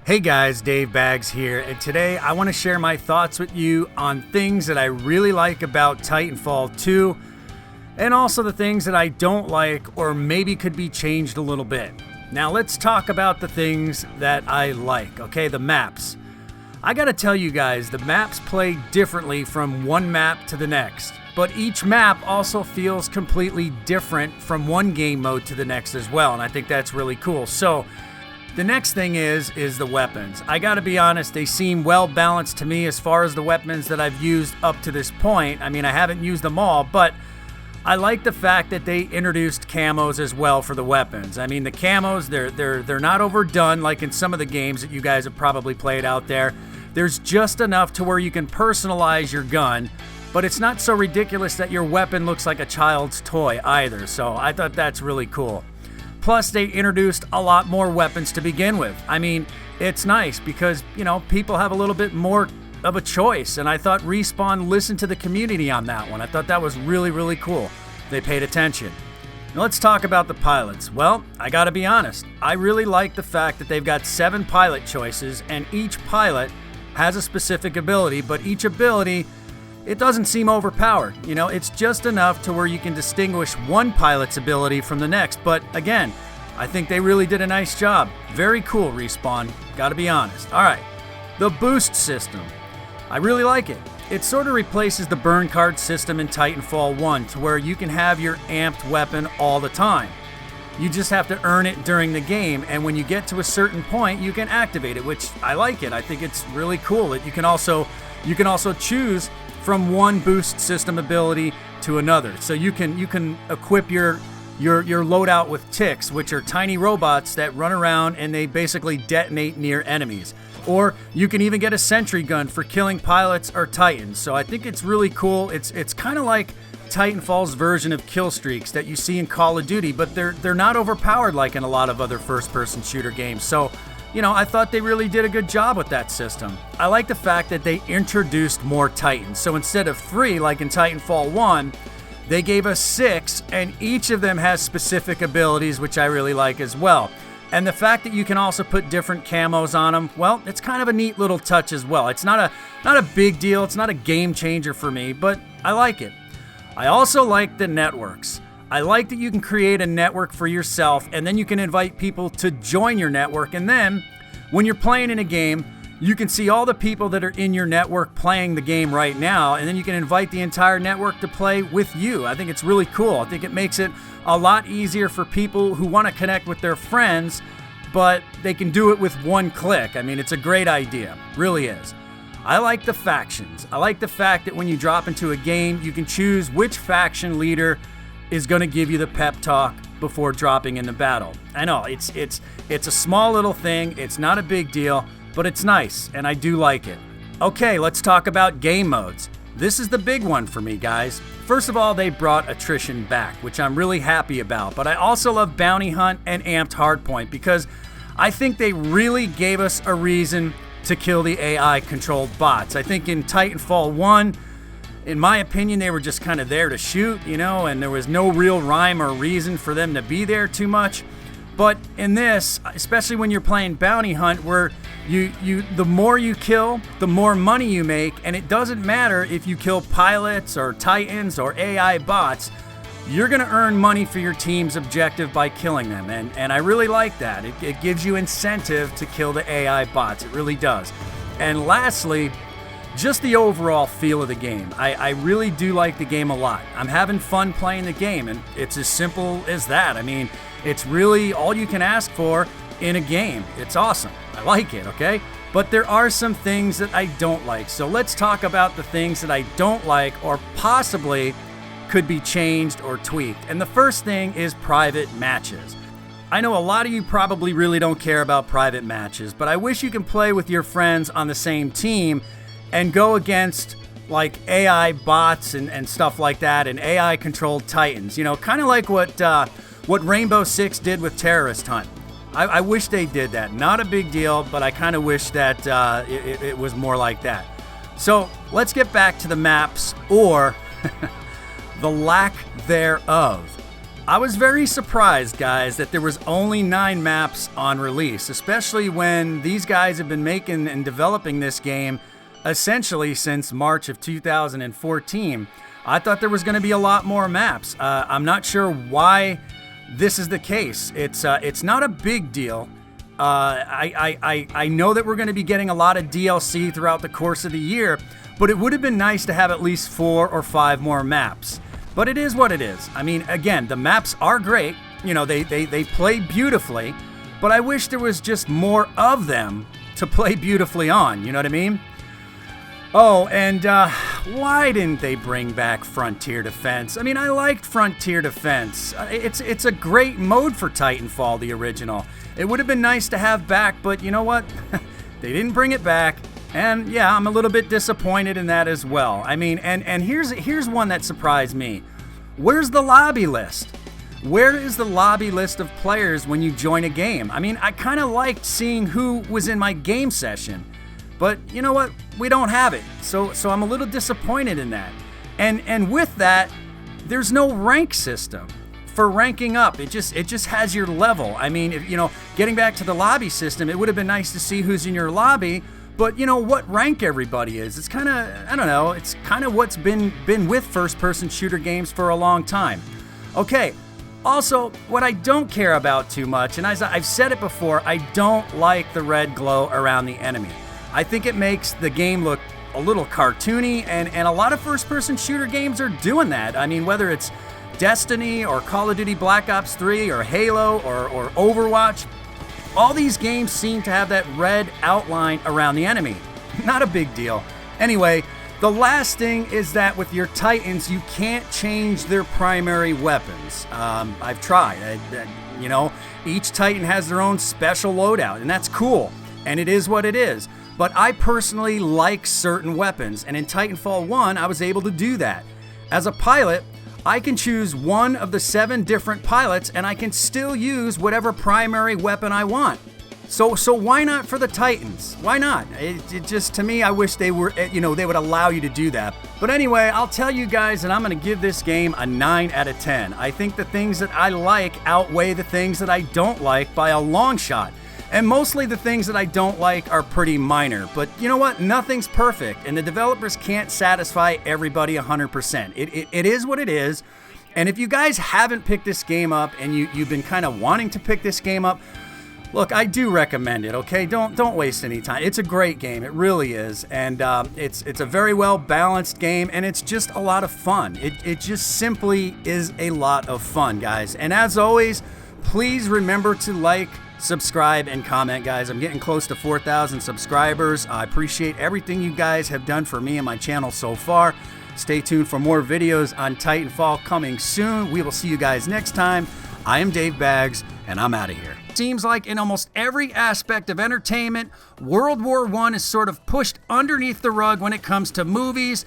Hey guys, Dave Baggs here, and today I want to share my thoughts with you on things that I really like about Titanfall 2, and also the things that I don't like or maybe could be changed a little bit. Now let's talk about the things that I like, okay? The maps. I gotta tell you guys, the maps play differently from one map to the next, but each map also feels completely different from one game mode to the next as well, and I think that's really cool. So, the next thing is the weapons. I gotta be honest, they seem well balanced to me as far as the weapons that I've used up to this point. I mean, I haven't used them all, but I like the fact that they introduced camos as well for the weapons. I mean, the camos, they're not overdone like in some of the games that you guys have probably played out there. There's just enough to where you can personalize your gun, but it's not so ridiculous that your weapon looks like a child's toy either, so I thought that's really cool. Plus, they introduced a lot more weapons to begin with. I mean, it's nice because, people have a little bit more of a choice, and I thought Respawn listened to the community on that one. I thought that was really, really cool. They paid attention. Now, let's talk about the pilots. Well, I gotta be honest. I really like the fact that they've got 7 pilot choices, and each pilot has a specific ability, but each ability, it doesn't seem overpowered. It's just enough to where you can distinguish one pilot's ability from the next. But again, I think they really did a nice job. Very cool, Respawn. Gotta be honest. All right, the boost system. I really like it. It sort of replaces the burn card system in Titanfall 1 to where you can have your amped weapon all the time. You just have to earn it during the game, and when you get to a certain point, you can activate it, which I like it. I think it's really cool that you can also choose from one boost system ability to another. So you can equip your loadout with ticks, which are tiny robots that run around and they basically detonate near enemies. Or you can even get a sentry gun for killing pilots or titans. So I think it's really cool. It's kind of like Titanfall's version of kill streaks that you see in Call of Duty, but they're not overpowered like in a lot of other first-person shooter games. So I thought they really did a good job with that system. I like the fact that they introduced more Titans. So instead of 3, like in Titanfall 1, they gave us 6, and each of them has specific abilities, which I really like as well. And the fact that you can also put different camos on them, well, it's kind of a neat little touch as well. It's not a big deal. It's not a game changer for me, but I like it. I also like the networks. I like that you can create a network for yourself, and then you can invite people to join your network. And then when you're playing in a game, you can see all the people that are in your network playing the game right now, and then you can invite the entire network to play with you. I think it's really cool. I think it makes it a lot easier for people who want to connect with their friends, but they can do it with one click. I mean, it's a great idea. Really is. I like the factions. I like the fact that when you drop into a game, you can choose which faction leader is going to give you the pep talk before dropping into battle. I know, it's a small little thing. It's not a big deal, but it's nice, and I do like it. Okay, let's talk about game modes. This is the big one for me, guys. First of all, they brought attrition back, which I'm really happy about, but I also love Bounty Hunt and Amped Hardpoint because I think they really gave us a reason to kill the AI-controlled bots. I think in Titanfall 1, in my opinion, they were just kind of there to shoot, and there was no real rhyme or reason for them to be there too much. But in this, especially when you're playing Bounty Hunt, where the more you kill, the more money you make, and it doesn't matter if you kill pilots or titans or AI bots, you're going to earn money for your team's objective by killing them, and I really like that. It gives you incentive to kill the AI bots. It really does. And lastly, just the overall feel of the game. I really do like the game a lot. I'm having fun playing the game, and it's as simple as that. I mean, it's really all you can ask for in a game. It's awesome. I like it, okay? But there are some things that I don't like. So let's talk about the things that I don't like or possibly could be changed or tweaked. And the first thing is private matches. I know a lot of you probably really don't care about private matches, but I wish you can play with your friends on the same team and go against like AI bots and stuff like that, and AI controlled titans, kind of like what Rainbow Six did with Terrorist Hunt. I wish they did that. Not a big deal, but I kind of wish that it was more like that. So let's get back to the maps, or the lack thereof. I was very surprised, guys, that there was only 9 maps on release, especially when these guys have been making and developing this game essentially since March of 2014. I thought there was going to be a lot more maps. I'm not sure why this is the case. It's not a big deal. I know that we're going to be getting a lot of DLC throughout the course of the year, but it would have been nice to have at least 4 or 5 more maps. But it is what it is. I mean, again, the maps are great. You know, they play beautifully, but I wish there was just more of them to play beautifully on. You know what I mean? Oh, and why didn't they bring back Frontier Defense? I mean, I liked Frontier Defense. It's a great mode for Titanfall, the original. It would have been nice to have back, but you know what? They didn't bring it back. And yeah, I'm a little bit disappointed in that as well. I mean, and here's one that surprised me. Where's the lobby list? Where is the lobby list of players when you join a game? I mean, I kind of liked seeing who was in my game session. But you know what? We don't have it. So I'm a little disappointed in that. And with that, there's no rank system for ranking up. It just has your level. I mean, if, you know, getting back to the lobby system, it would have been nice to see who's in your lobby. But you know what rank everybody is. It's kind of, I don't know, it's kind of what's been with first-person shooter games for a long time. Okay, also, what I don't care about too much, and as I've said it before, I don't like the red glow around the enemy. I think it makes the game look a little cartoony, and a lot of first-person shooter games are doing that. I mean, whether it's Destiny or Call of Duty Black Ops 3 or Halo or Overwatch, all these games seem to have that red outline around the enemy. Not a big deal. Anyway, the last thing is that with your Titans, you can't change their primary weapons. I've tried. You know, each Titan has their own special loadout, and that's cool. And it is what it is. But I personally like certain weapons, and in Titanfall 1, I was able to do that. As a pilot, I can choose one of the 7 different pilots, and I can still use whatever primary weapon I want. So why not for the Titans? Why not? It just, to me, I wish they were, you know, they would allow you to do that. But anyway, I'll tell you guys, and I'm going to give this game a 9 out of 10. I think the things that I like outweigh the things that I don't like by a long shot. And mostly the things that I don't like are pretty minor. But you know what? Nothing's perfect, and the developers can't satisfy everybody 100%. It is what it is. And if you guys haven't picked this game up and you've been kind of wanting to pick this game up, look, I do recommend it, okay? Don't waste any time. It's a great game. It really is. And it's a very well balanced game, and it's just a lot of fun. It just simply is a lot of fun, guys. And as always, please remember to like, subscribe, and comment, guys. I'm getting close to 4,000 subscribers. I appreciate everything you guys have done for me and my channel so far. Stay tuned for more videos on Titanfall coming soon. We will see you guys next time. I am Dave Baggs, and I'm out of here. Seems like in almost every aspect of entertainment, World War I is sort of pushed underneath the rug when it comes to movies,